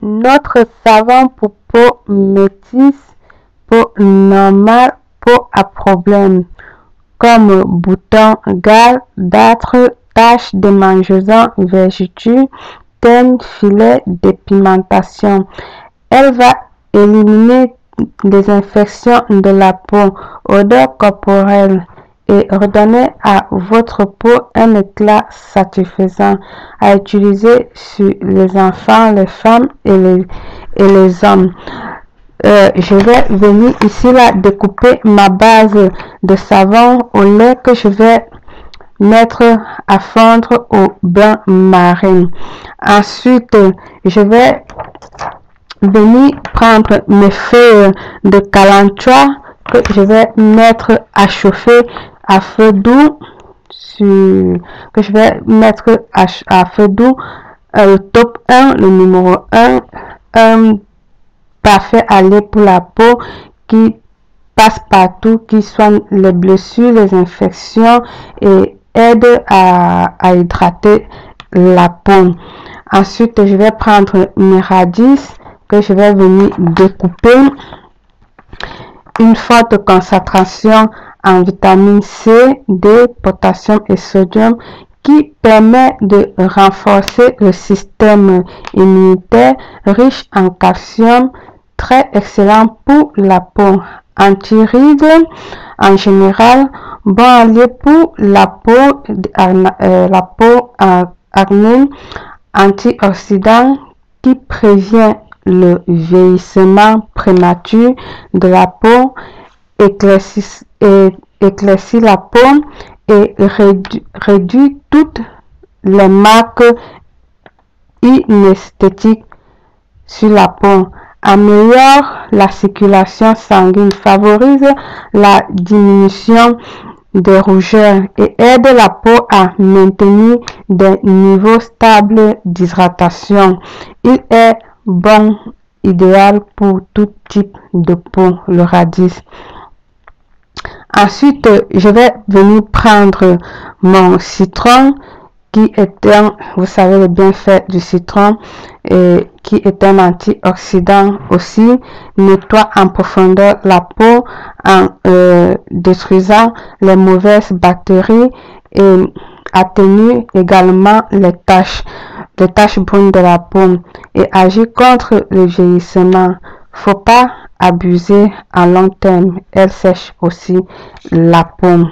Notre savon pour peau métisse, peau normale, peau à problème, comme boutons, gales, dartres, taches, démangeaisons, vergetures, teintes, filets, dépigmentation. Elle va éliminer les infections de la peau, odeur corporelle et redonner à votre peau un éclat satisfaisant à utiliser sur les enfants, les femmes et les hommes. Je vais venir ici là découper ma base de savon au lait que je vais mettre à fondre au bain-marie. Ensuite, je vais venir prendre mes feuilles de calanchois que je vais mettre à chauffer à feu doux le top 1, le numéro 1, un parfait à lait pour la peau qui passe partout, qui soigne les blessures, les infections et aide à hydrater la peau. Ensuite, je vais prendre mes radis que je vais venir découper. Une forte concentration en vitamine C, D, potassium et sodium qui permet de renforcer le système immunitaire, riche en calcium, très excellent pour la peau, anti-rides en général, bon allié pour la peau acné, antioxydant qui prévient le vieillissement prématuré de la peau, éclaircit la peau et réduit toutes les marques inesthétiques sur la peau, améliore la circulation sanguine, favorise la diminution des rougeurs et aide la peau à maintenir des niveaux stables d'hydratation. Il est bon, idéal pour tout type de peau, le radis. Ensuite, je vais venir prendre mon citron qui est un, vous savez le bienfait du citron, et qui est un antioxydant aussi, nettoie en profondeur la peau en détruisant les mauvaises bactéries et atténue également les taches brunes de la peau et agit contre le vieillissement. Faut pas abuser à long terme, elle sèche aussi la peau.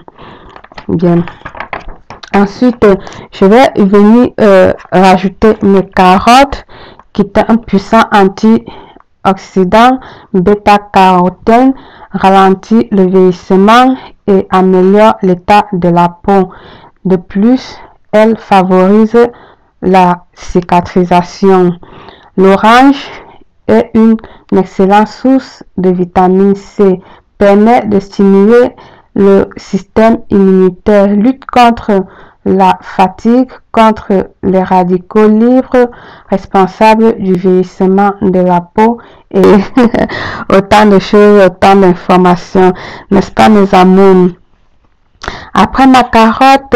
Bien. Ensuite, je vais venir rajouter mes carottes qui est un puissant antioxydant, bêta-carotène, ralentit le vieillissement et améliore l'état de la peau. De plus, elle favorise la cicatrisation. L'orange est une excellente source de vitamine C, permet de stimuler le système immunitaire, lutte contre la fatigue, contre les radicaux libres responsables du vieillissement de la peau et autant de choses, autant d'informations, n'est-ce pas mes amours? Après ma carotte,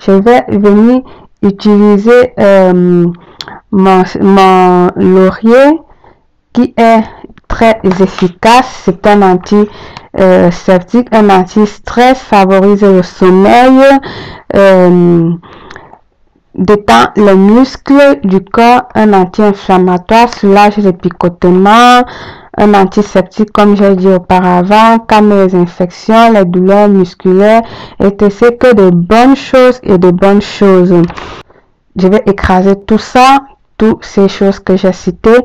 je vais venir utiliser mon laurier qui est très efficace. C'est un antiseptique, un anti-stress, favorise le sommeil, détend les muscles du corps, un anti-inflammatoire, soulage les picotements, un antiseptique comme j'ai dit auparavant, calme les infections, les douleurs musculaires, et c'est que de bonnes choses et de bonnes choses. Je vais écraser tout ça, toutes ces choses que j'ai citées,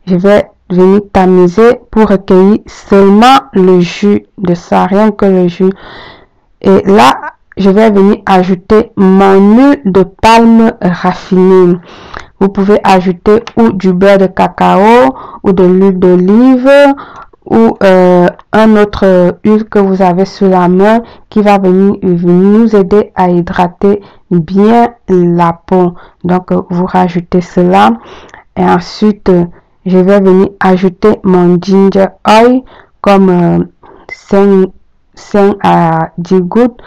je vais venir tamiser pour recueillir seulement le jus de ça, rien que le jus. Et là, je vais venir ajouter mon huile de palme raffinée. Vous pouvez ajouter ou du beurre de cacao ou de l'huile d'olive ou un autre huile que vous avez sous la main qui va venir nous aider à hydrater bien la peau. Donc, vous rajoutez cela et ensuite, je vais venir ajouter mon ginger oil comme 5 à 10 gouttes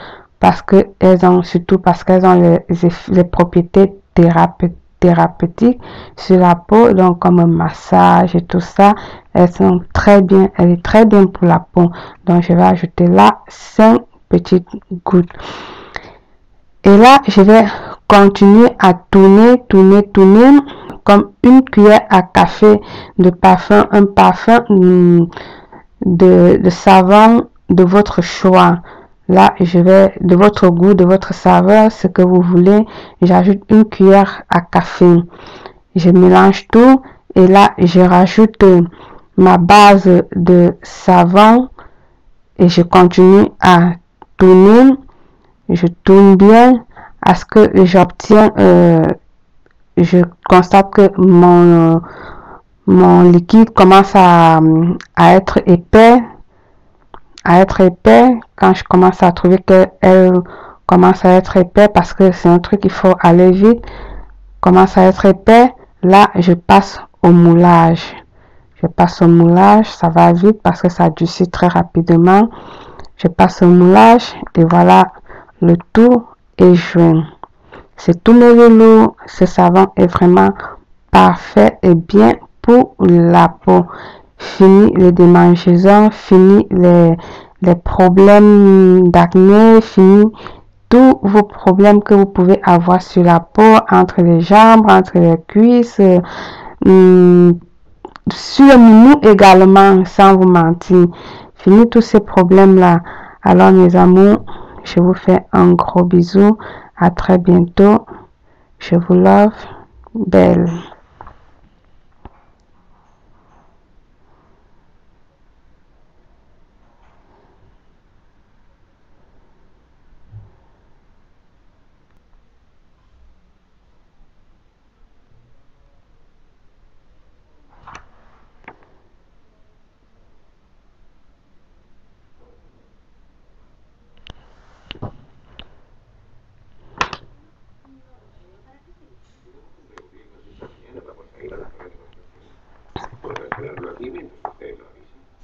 surtout parce qu'elles ont les propriétés thérapeutiques thérapeutiques sur la peau, donc comme un massage et tout ça. Elles sont très bien, elle est très bien pour la peau. Donc je vais ajouter là 5 petites gouttes. Et là, je vais continuer à tourner comme une cuillère à café de parfum, un parfum de savon de votre choix. Là, je vais, de votre goût, de votre saveur, ce que vous voulez, j'ajoute une cuillère à café. Je mélange tout et là, je rajoute ma base de savon et je continue à tourner. Je tourne bien à ce que j'obtiens, je constate que mon liquide commence à être épais, quand je commence à trouver qu'elle commence à être épais, parce que c'est un truc, il faut aller vite, commence à être épais, là je passe au moulage. Je passe au moulage, ça va vite parce que ça durcit très rapidement. Je passe au moulage et voilà, le tout est joué. C'est tout mes velours. Ce savon est vraiment parfait et bien pour la peau. Fini les démangeaisons, fini les problèmes d'acné, fini tous vos problèmes que vous pouvez avoir sur la peau, entre les jambes, entre les cuisses, sur le mou également, sans vous mentir. Fini tous ces problèmes-là. Alors mes amours, je vous fais un gros bisou. À très bientôt. Je vous love. Belle.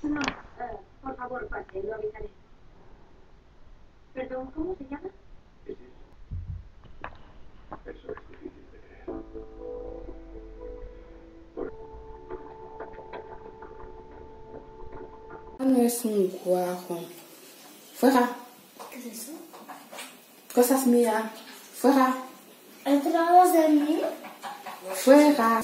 No, por favor, pase, lo avisaré. Perdón, ¿cómo se llama? Eso es difícil de creer. No es un guajo. Fuera. ¿Qué es eso? Cosas mías. Fuera. ¿Entradas de mí? Fuera.